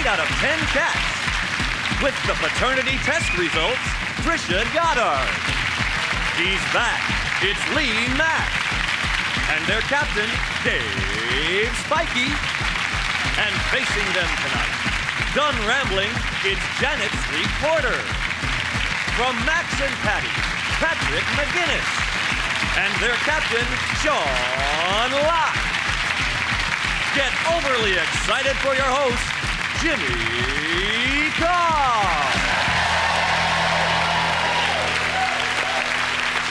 8 out of 10 cats. With the paternity test results, Trisha Goddard. He's back. It's Mack. And their captain, Dave Spikey. And facing them tonight, done rambling, it's Janet's 3-quarter. From Max and Paddy, Patrick McGuinness. And their captain, Sean Locke. Get overly excited for your host, Jimmy Carr.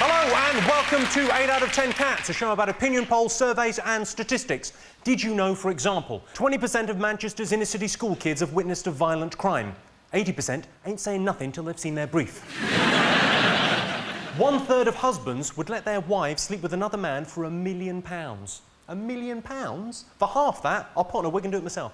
Hello and welcome to 8 out of 10 Cats, a show about opinion polls, surveys and statistics. Did you know, for example, 20% of Manchester's inner-city school kids have witnessed a violent crime? 80% ain't saying nothing till they've seen their brief. 1/3 of husbands would let their wives sleep with another man for £1 million. £1 million? For half that, I'll put on a wig and do it myself.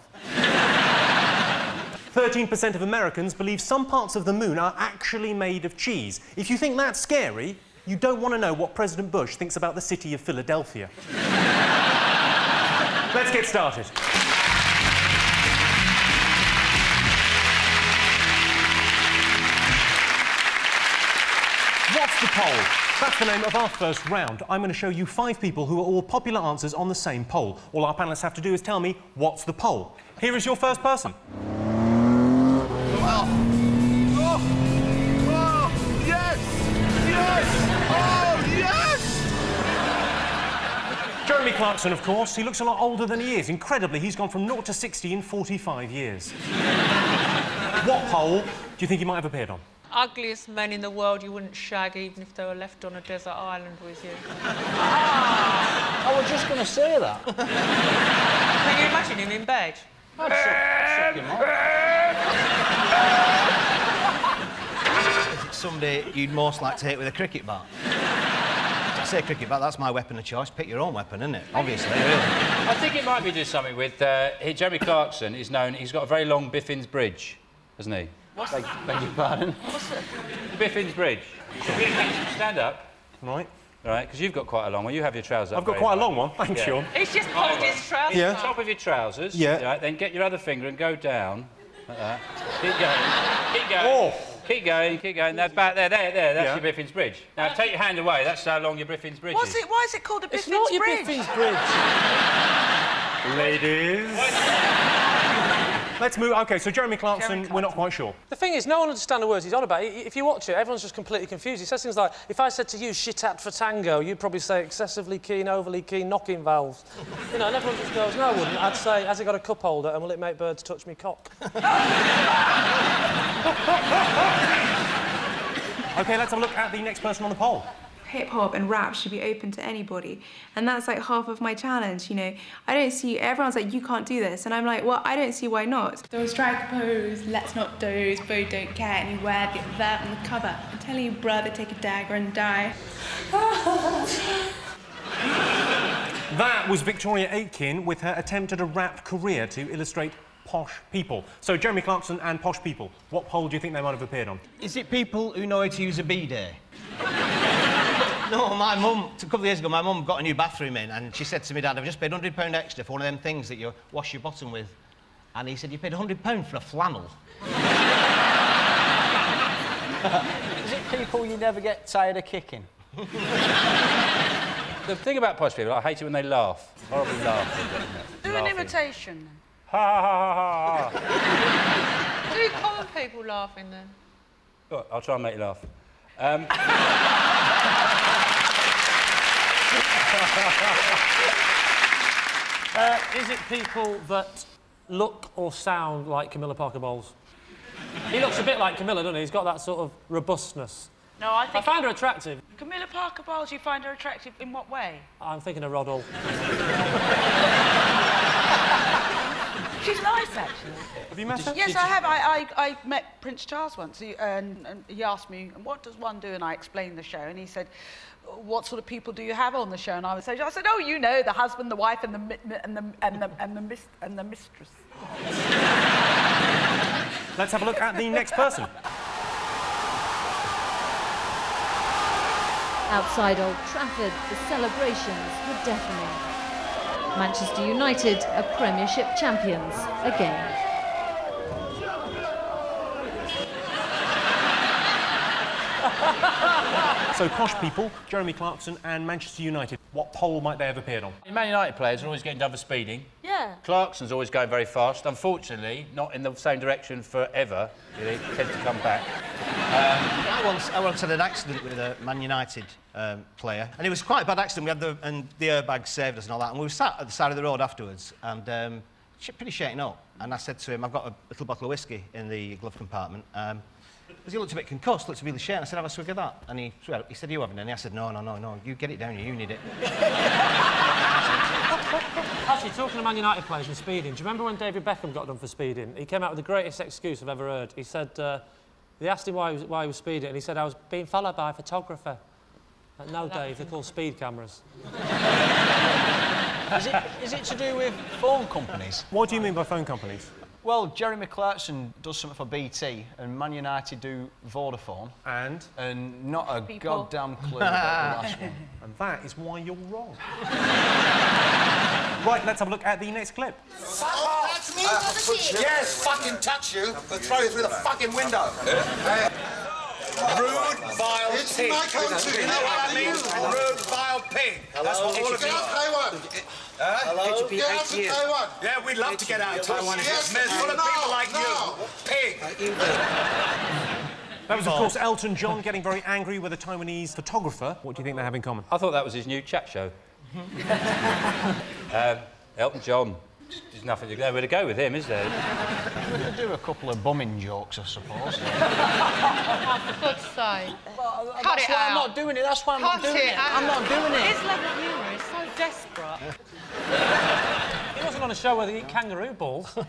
13% of Americans believe some parts of the moon are actually made of cheese. If you think that's scary, you don't want to know what President Bush thinks about the city of Philadelphia. Let's get started. What's the poll? That's the name of our first round. I'm going to show you 5 people who are all popular answers on the same poll. All our panellists have to do is tell me, what's the poll? Here is your first person. Jeremy Clarkson, of course. He looks a lot older than he is. Incredibly, he's gone from 0 to 60 in 45 years. What poll do you think he might have appeared on? Ugliest men in the world you wouldn't shag even if they were left on a desert island with you. I was just going to say that. Can you imagine him in bed? I'd suck him off. Is it somebody you'd most like to hit with a cricket bat? I say cricket bat, that's my weapon of choice. Pick your own weapon, isn't it? Obviously, really. I think it might be just something with... Jeremy Clarkson is known... He's got a very long Biffin's Bridge, hasn't he? What's Beg your pardon? What's it? Biffin's Bridge. Stand up. Right. All right, because you've got quite a long one. You have your trousers up. I've got quite a long one. Thanks, Sean. He's just pulled his trousers Yeah. up. Top of your trousers. Yeah. Right, then get your other finger and go down. Like that. Keep going. Keep going. Oh. Keep going, keep going. That's back there, there. That's Yeah. your Biffin's Bridge. Now, take your hand away. That's how long your Biffin's Bridge is. Why is it called a Biffin's It's not your Bridge? Biffin's Bridge. Ladies. Let's move... OK, so Jeremy Clarkson, we're not quite sure. The thing is, no one understands the words he's on about. If you watch it, everyone's just completely confused. He says things like, if I said to you, shit-at for tango, you'd probably say excessively keen, overly keen, knocking valves. You know, and everyone just goes, no, I wouldn't. I'd say, has it got a cup holder and will it make birds touch me cock? OK, let's have a look at the next person on the poll. Hip-hop and rap should be open to anybody, and that's like half of my challenge, you know. I don't see... Everyone's like, you can't do this, and I'm like, well, I don't see why not. Don't strike a pose, let's not doze, Bo don't care anywhere, get that on the cover. I'm telling you, brother, take a dagger and die. That was Victoria Aitken with her attempt at a rap career to illustrate posh people. So, Jeremy Clarkson and posh people, what poll do you think they might have appeared on? Is it people who know how to use a bidet? No, my mum, a couple of years ago, my mum got a new bathroom in and she said to me, Dad, I've just paid £100 extra for one of them things that you wash your bottom with. And he said, you paid £100 for a flannel. Is it people you never get tired of kicking? The thing about posh people, I hate it when they laugh. Horribly laugh. Do an imitation. Ha, ha, ha, ha, ha. Do common people laughing then? Right, I'll try and make you laugh. Is it people that look or sound like Camilla Parker Bowles? He looks a bit like Camilla, doesn't he? He's got that sort of robustness. No, I think... I find her attractive. Camilla Parker Bowles, you find her attractive in what way? I'm thinking of Rod Hull. She's nice, actually. Have you met her? Yes, I have. I met Prince Charles once, and he asked me, what does one do? And I explained the show, and he said, what sort of people do you have on the show? And I said, oh, you know, the husband, the wife, and the mistress. Let's have a look at the next person. Outside Old Trafford, the celebrations were deafening. Manchester United are Premiership champions again. So, posh people, Jeremy Clarkson and Manchester United. What pole might they have appeared on? Man United players are always getting done for speeding. Yeah. Clarkson's always going very fast. Unfortunately, not in the same direction forever. He tends to come back. I once had an accident with a Man United player, and it was quite a bad accident. We had the airbag saved us and all that, and we were sat at the side of the road afterwards, and pretty shaken up. And I said to him, "I've got a little bottle of whiskey in the glove compartment." Because he looked a bit concussed, looked really shaken. I said, "Have a swig of that?" And he said, "You haven't any?" I said, No, you get it down, you need it. Actually, talking to Man United players and speeding, do you remember when David Beckham got done for speeding? He came out with the greatest excuse I've ever heard. He said, they asked him why he was speeding, and he said, "I was being followed by a photographer." Like, no, Dave, they're called speed cameras. Is it to do with phone companies? What do you mean by phone companies? Well, Jeremy Clarkson does something for BT, and Man United do Vodafone. And not a goddamn clue about the last one. And that is why you're wrong. Right, let's have a look at the next clip. Oh, that's me, yes, fucking touch you. I'll throw you through the fucking window. Rude, vile It's pig. my country. You know what I mean? Rude, vile pig. That's what all of you Get out are. Taiwan. Hello? Get out of Taiwan. Yeah, we'd love to get out of Taiwan. Yes, It's full of people like no. you. Pig. That was, of course, Elton John getting very angry with a Taiwanese photographer. What do you think they have in common? I thought that was his new chat show. Elton John. There's nothing to nowhere to go with him, is there? We could do a couple of bumming jokes, I suppose. For God's sake. That's why I'm not doing it. That's why I'm not doing it. I'm not doing it. His level of humour is so desperate. He wasn't on a show where they eat kangaroo balls. He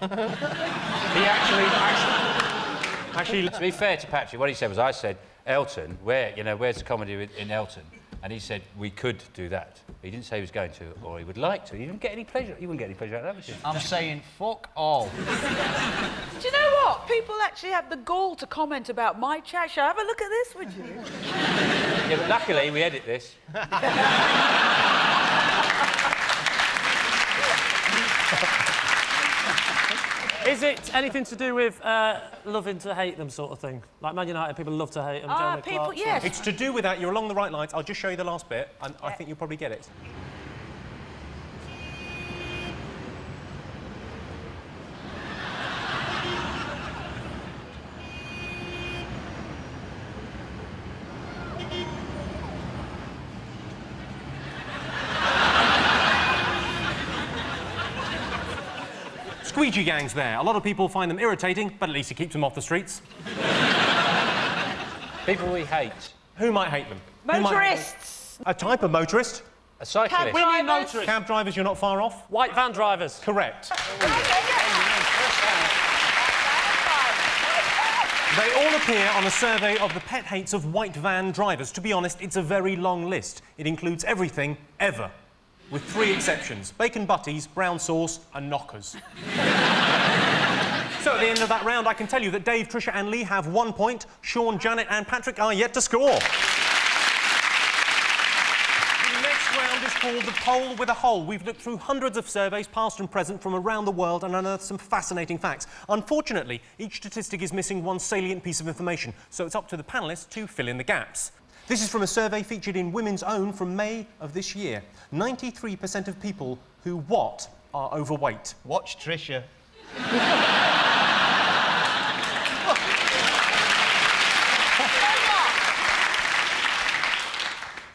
actually... To be fair to Patrick, what he said was, I said, Elton, where's the comedy in Elton? And he said, we could do that. He didn't say he was going to, or he would like to. He didn't get any pleasure. He wouldn't get any pleasure out of that, would you? I'm saying fuck all. Do you know what? People actually have the gall to comment about my chat show. Have a look at this, would you? Yeah, but luckily we edit this. Is it anything to do with loving to hate them sort of thing? Like Man United, people love to hate them. Jeremy People, Clarkson. yes. It's to do with that. You're along the right lines. I'll just show you the last bit, and I think you'll probably get it. Squeegee gangs there. A lot of people find them irritating, but at least it keeps them off the streets. People we hate. Who might hate them? Who might hate them? Motorists. A type of motorist. A cyclist. We need motorists. Cab drivers, you're not far off. White van drivers. Correct. They all appear on a survey of the pet hates of white van drivers. To be honest, it's a very long list. It includes everything, ever. With 3 exceptions. Bacon butties, brown sauce and knockers. So at the end of that round, I can tell you that Dave, Trisha and Lee have 1 point. Sean, Janet and Patrick are yet to score. The next round is called the Poll with a Hole. We've looked through hundreds of surveys, past and present, from around the world and unearthed some fascinating facts. Unfortunately, each statistic is missing one salient piece of information, so it's up to the panellists to fill in the gaps. This is from a survey featured in Women's Own from May of this year. 93% of people who what are overweight? Watch Trisha.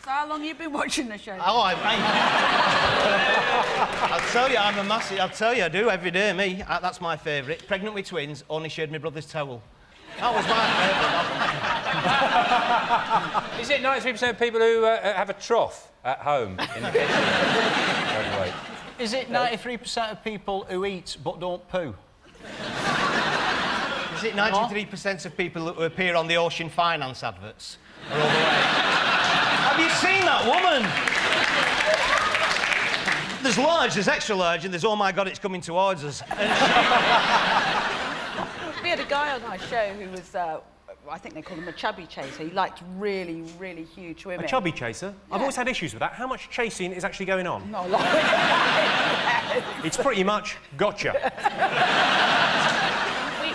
So how long have you been watching the show? Oh, I'll tell you, I'm a massive... I'll tell you, I do every day, me. That's my favourite. Pregnant with twins, only shared my brother's towel. That was my favourite. Is it 93% of people who have a trough at home in the kitchen? Anyway. Is it 93% of people who eat but don't poo? Is it 93% of people who appear on the Ocean Finance adverts are overweight? Have you seen that woman? There's large, there's extra large, and there's oh my God, it's coming towards us. We had a guy on our show who was, I think they call him a chubby chaser. He liked really, really huge women. A chubby chaser? Yeah. I've always had issues with that. How much chasing is actually going on? Not a lot. It's pretty much gotcha.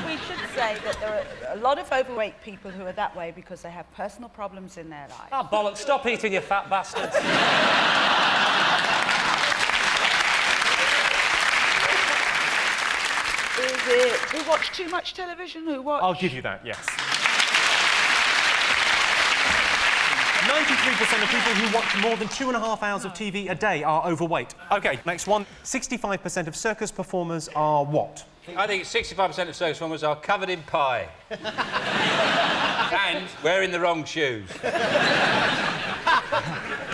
We should say that there are a lot of overweight people who are that way because they have personal problems in their life. Oh, bollocks. Stop eating, you fat bastards. Is it who watch too much television? Who watch... I'll give you that, yes. 93% of people who watch more than 2.5 hours of TV a day are overweight. OK, next one. 65% of circus performers are what? I think 65% of circus performers are covered in pie. And wearing the wrong shoes.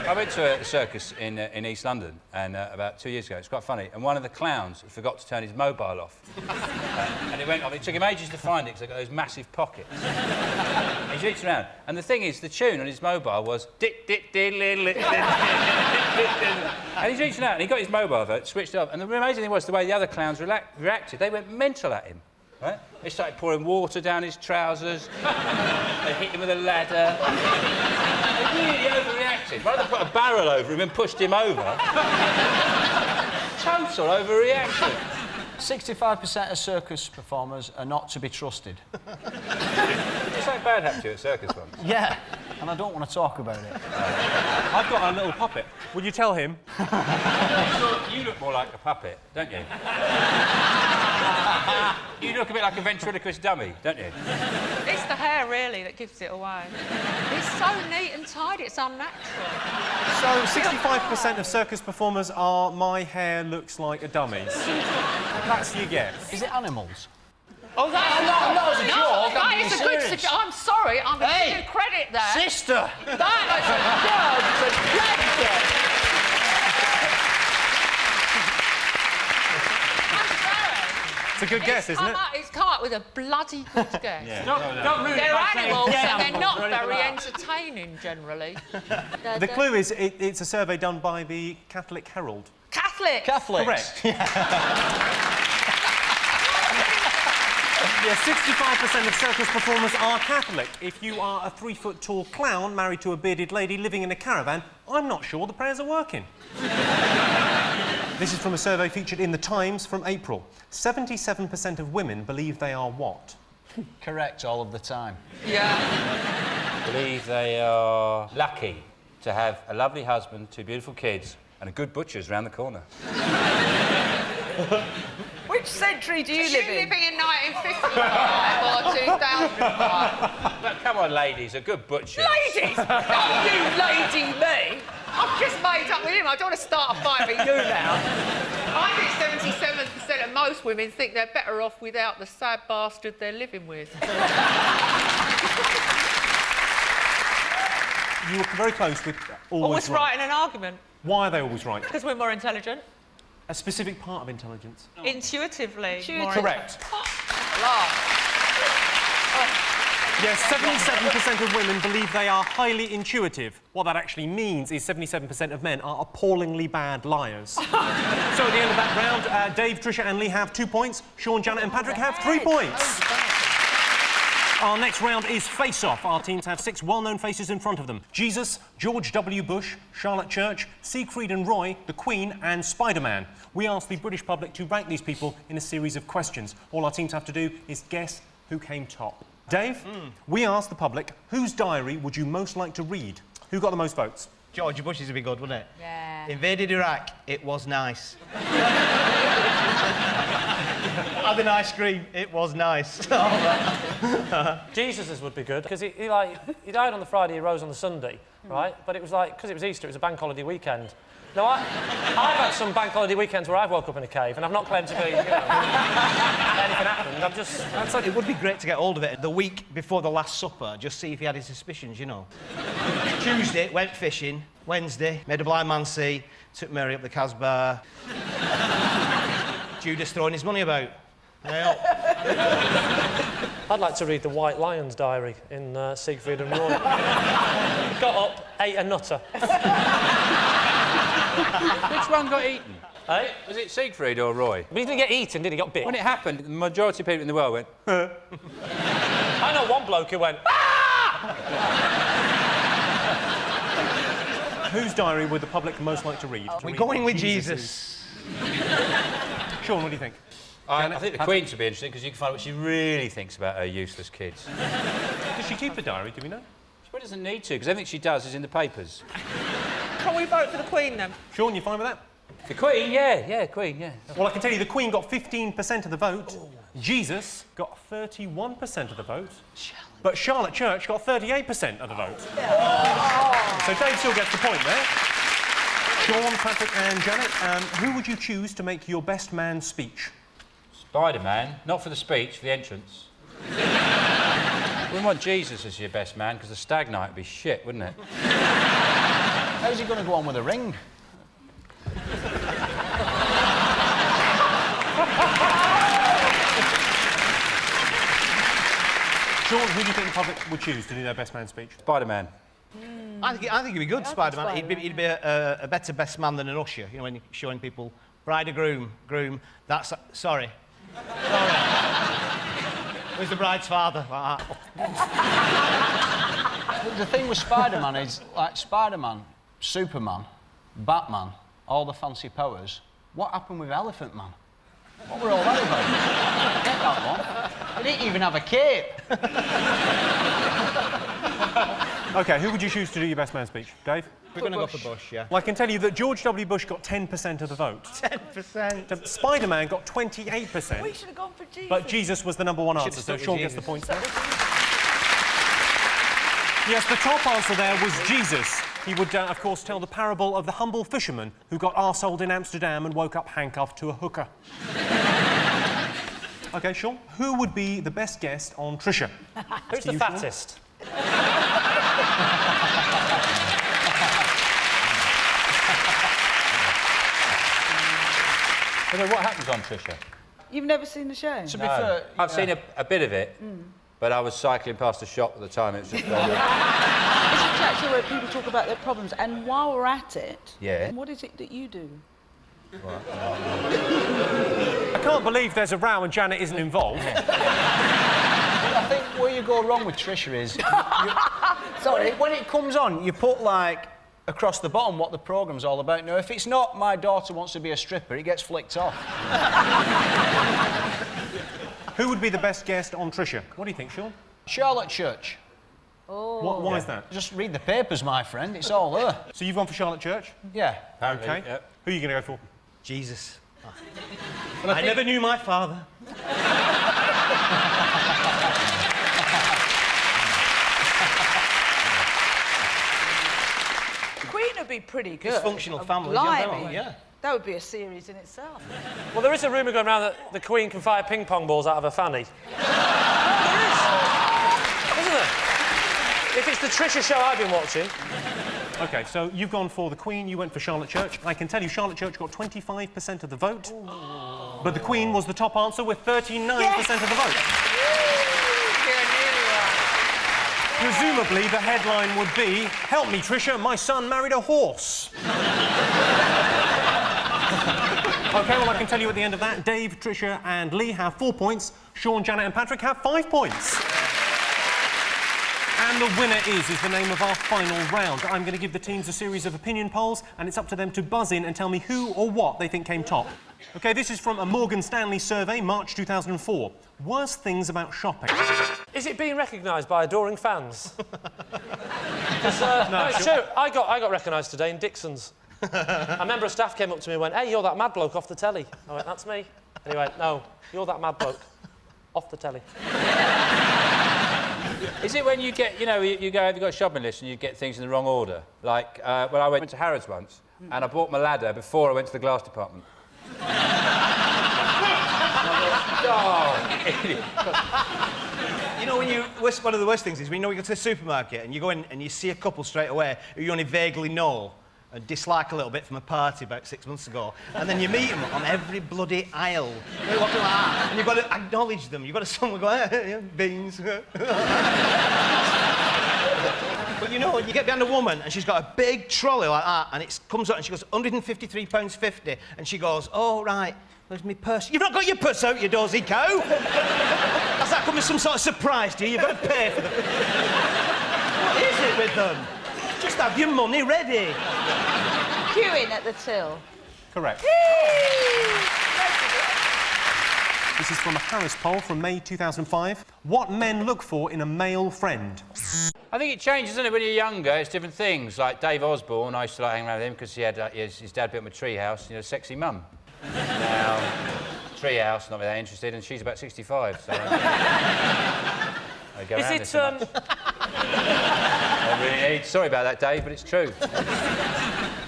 I went to a circus in East London and about 2 years ago. It's quite funny. And one of the clowns forgot to turn his mobile off. And it went off. It took him ages to find it because they've got those massive pockets. He reached around. And the thing is, the tune on his mobile was... And he's reaching out and he got his mobile phone, switched it off. And the amazing thing was the way the other clowns reacted. They went mental at him. Right? They started pouring water down his trousers. They hit him with a ladder. They really overreacted. One of them put a barrel over him and pushed him over. Total overreaction. 65% of circus performers are not to be trusted. Did something bad happen to you at circus once? Yeah, and I don't want to talk about it. I've got a little puppet. Would you tell him? You look more like a puppet, don't you? You look a bit like a ventriloquist dummy, don't you? It's the hair, really, that gives it away. It's so neat and tidy, it's unnatural. So 65% of circus performers are my hair looks like a dummy's. That's your guess. Is it animals? Oh, that's not as a joke. That is a good suggestion. I'm sorry, I'm giving you credit there. Sister! That is a suggestion. It's a good guess, isn't it? It's come up with a bloody good guess. Yeah. Don't ruin it They're by saying animals dead and they're animals not or anything very like that. entertaining, generally. The clue is it's a survey done by the Catholic Herald. Catholics! Catholics. Correct. Yeah, 65% of circus performers are Catholic. If you are a 3-foot-tall clown married to a bearded lady living in a caravan, I'm not sure the prayers are working. This is from a survey featured in The Times from April. 77% of women believe they are what? Correct all of the time. Yeah. Believe they are lucky to have a lovely husband, 2 beautiful kids, and a good butcher's round the corner. Which century do you live in? living in 1955 or 2005? But come on, ladies, a good butcher. Ladies! Don't you lady me! I've just made up with him. I don't want to start a fight with you now. I think 77% of most women think they're better off without the sad bastard they're living with. You were very close with Always right in an argument. Why are they always right? Because we're more intelligent. A specific part of intelligence. Intuitively. More Correct. Yes, 77% of women believe they are highly intuitive. What that actually means is 77% of men are appallingly bad liars. So at the end of that round, Dave, Trisha and Lee have 2 points. Sean, Janet and Patrick have 3 points. Our next round is face-off. Our teams have 6 well-known faces in front of them. Jesus, George W. Bush, Charlotte Church, Siegfried and Roy, the Queen and Spider-Man. We asked the British public to rank these people in a series of questions. All our teams have to do is guess who came top. Dave, we asked the public, whose diary would you most like to read? Who got the most votes? George Bush's would be good, wouldn't it? Yeah. Invaded Iraq, it was nice. Had an ice cream, it was nice. Jesus's would be good, because he died on the Friday, he rose on the Sunday, right? But it was like, because it was Easter, it was a bank holiday weekend. Now, I've had some bank holiday weekends where I've woke up in a cave, and I've not claimed to be, anything happened. I'm just... That's like, it would be great to get hold of it the week before the Last Supper, just see if he had his suspicions, you know. Tuesday, went fishing. Wednesday, made a blind man see. Took Mary up the Casbah. Judas throwing his money about. Yeah. I'd like to read the White Lion's diary in Siegfried and Roy. Got up, ate a nutter. Which one got eaten? Eh? Was it Siegfried or Roy? But he didn't get eaten, did he? He got bit. When it happened, the majority of people in the world went, I know one bloke who went, ah! Whose diary would the public most like to read? We're going with Jesus. Sean, what do you think? I think the Queen should be interesting because you can find out what she really thinks about her useless kids. Does she keep a diary, do we know? She probably doesn't need to because everything she does is in the papers. Can we vote for the Queen then? Sean, you fine with that? The Queen, yeah, Queen, yeah. Well, I can tell you the Queen got 15% of the vote. Jesus got 31% of the vote. But Charlotte Church got 38% of the vote. So Dave still gets the point there. Sean, Patrick and Janet, who would you choose to make your best man speech? Spider-Man, not for the speech, for the entrance. Wouldn't want Jesus as your best man because the stag night would be shit, wouldn't it? How's he going to go on with a ring? Sean, who do you think the public would choose to do their best man speech? Spider-Man. I think he'd be good, Spider-Man. He'd be a better best man than an usher, you know, when you're showing people bride or groom, that's... Sorry. Who's the bride's father? Like that. The thing with Spider-Man is, like, Spider-Man, Superman, Batman, all the fancy powers. What happened with Elephant Man? What were all that about? Get that one. They didn't even have a cape. OK, who would you choose to do your best man speech? Dave? We're going to go for Bush, yeah. Well, I can tell you that George W. Bush got 10% of the vote. 10%. Spider-Man got 28%. We should have gone for Jesus. But Jesus was the number one answer, so Sean gets the points there. Yes, the top answer there was Jesus. He would, of course, tell the parable of the humble fisherman who got arseholed in Amsterdam and woke up handcuffed to a hooker. OK, Sean, who would be the best guest on Trisha? Who's the fattest? Okay, what happens on Trisha? You've never seen the show? To be fair, I've seen a bit of it, but I was cycling past a shop at the time. It was just... It's a chat show where people talk about their problems, and while we're at it, what is it that you do? I can't believe there's a row and Janet isn't involved. I think where you go wrong with Trisha is... Sorry. When it comes on, you put, like, across the bottom what the programme's all about. Now, if it's not my daughter wants to be a stripper, it gets flicked off. Who would be the best guest on Trisha? What do you think, Sean? Charlotte Church. Oh. Why is that? Just read the papers, my friend. It's all there. So you've gone for Charlotte Church? Yeah. Apparently, OK. yep. Who are you going to go for? Jesus. Well, I never knew my father. Queen would be pretty good. Dysfunctional family, Blimey. yeah. That would be a series in itself. Well, there is a rumour going around that the Queen can fire ping pong balls out of her fanny. There is. Isn't there? If it's the Trisha show I've been watching. OK, so you've gone for the Queen, you went for Charlotte Church. I can tell you Charlotte Church got 25% of the vote. Ooh. But the Queen was the top answer with 39% of the vote. Presumably, the headline would be, "Help me, Trisha, my son married a horse." OK, well, I can tell you at the end of that, Dave, Trisha and Lee have 4 points. Sean, Janet and Patrick have 5 points. And the winner is the name of our final round. I'm going to give the teams a series of opinion polls, and it's up to them to buzz in and tell me who or what they think came top. OK, this is from a Morgan Stanley survey, March 2004. Worst things about shopping. Is it being recognised by adoring fans? No, it's true. I got recognised today in Dixon's. A member of staff came up to me and went, "Hey, you're that mad bloke off the telly." I went, "That's me." And he went, "No, you're that mad bloke off the telly." Is it when you get, you know, you go, have you got a shopping list and you get things in the wrong order? Like, when I went to Harrods once, and I bought my ladder before I went to the glass department. You know, one of the worst things is when you go to the supermarket and you go in and you see a couple straight away who you only vaguely know and dislike a little bit from a party about 6 months ago, and then you meet them on every bloody aisle. They're walking like that, and you've got to acknowledge them. You've got to someone go, beans. But you know, you get behind a woman and she's got a big trolley like that, and it comes up and she goes, £153.50, and she goes, "Oh, right, where's my purse?" You've not got your purse out, you dozy cow! Has that come as some sort of surprise to you? You've got to pay for them. What is it with them? Just have your money ready. Queuing at the till. Correct. This is from a Harris poll from May 2005. What men look for in a male friend? I think it changes, doesn't it? When you're younger, it's different things. Like Dave Osborne, I used to like hanging around with him because he had his dad built him a tree house, you know, sexy mum. Now, tree house, not really interested, and she's about 65, so... I go Is around it, this so much. I really need... Sorry about that, Dave, but it's true.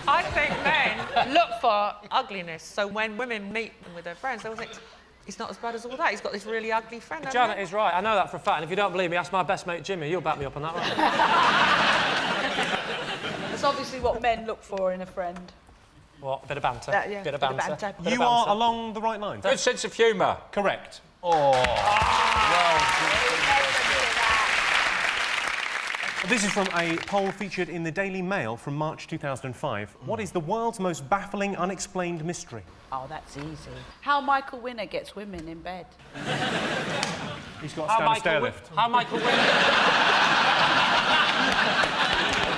I think men look for ugliness, so when women meet them with their friends, they'll think, he's not as bad as all that, he's got this really ugly friend. Janet is right, I know that for a fact, and if you don't believe me, ask my best mate Jimmy, you'll back me up on that, right? That's obviously what men look for in a friend. What, a bit of banter? Yeah, bit of banter. You are along the right line. Good sense of humour. Correct. This is from a poll featured in the Daily Mail from March 2005. What is the world's most baffling, unexplained mystery? Oh, that's easy. How Michael Winner gets women in bed. He's got a stair lift. How Michael Winner...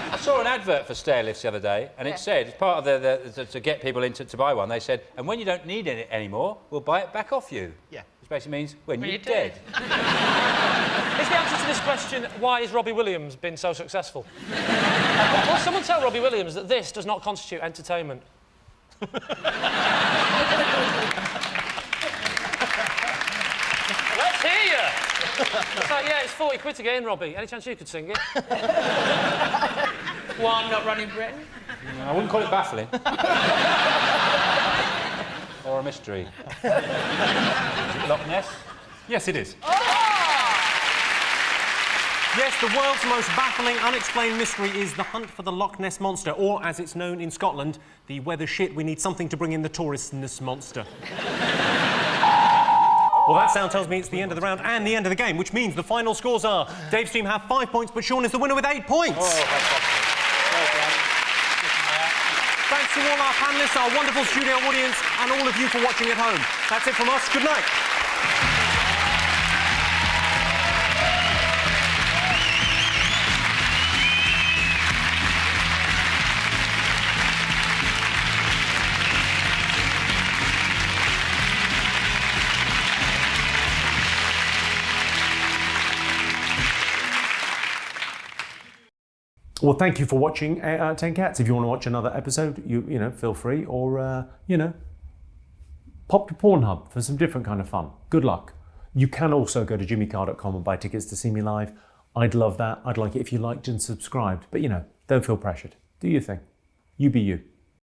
I saw an advert for stair lifts the other day, and it said, as part of to get people to buy one, they said, and when you don't need it anymore, we'll buy it back off you. Yeah. Which basically means when you're dead. Is the answer to this question, why has Robbie Williams been so successful? Will someone tell Robbie Williams that this does not constitute entertainment? Let's hear you! It's like, yeah, it's 40 quid to get in, Robbie. Any chance you could sing it? Well, I'm not running Britain. I wouldn't call it baffling. Or a mystery. Is it Loch Ness? Yes, it is. Yes, the world's most baffling, unexplained mystery is the hunt for the Loch Ness Monster, or, as it's known in Scotland, the weather shit, we need something to bring in the tourist-ness monster. Well, that sound tells me it's the end of the round and the end of the game, which means the final scores are Dave's team have 5 points, but Sean is the winner with 8 points. Thanks to all our panellists, our wonderful studio audience, and all of you for watching at home. That's it from us. Good night. Well, thank you for watching 8 out of 10 Cats. If you want to watch another episode, you know, feel free, or you know, pop to Pornhub for some different kind of fun. Good luck. You can also go to jimmycarr.com and buy tickets to see me live. I'd love that. I'd like it if you liked and subscribed. But you know, don't feel pressured. Do your thing. You be you.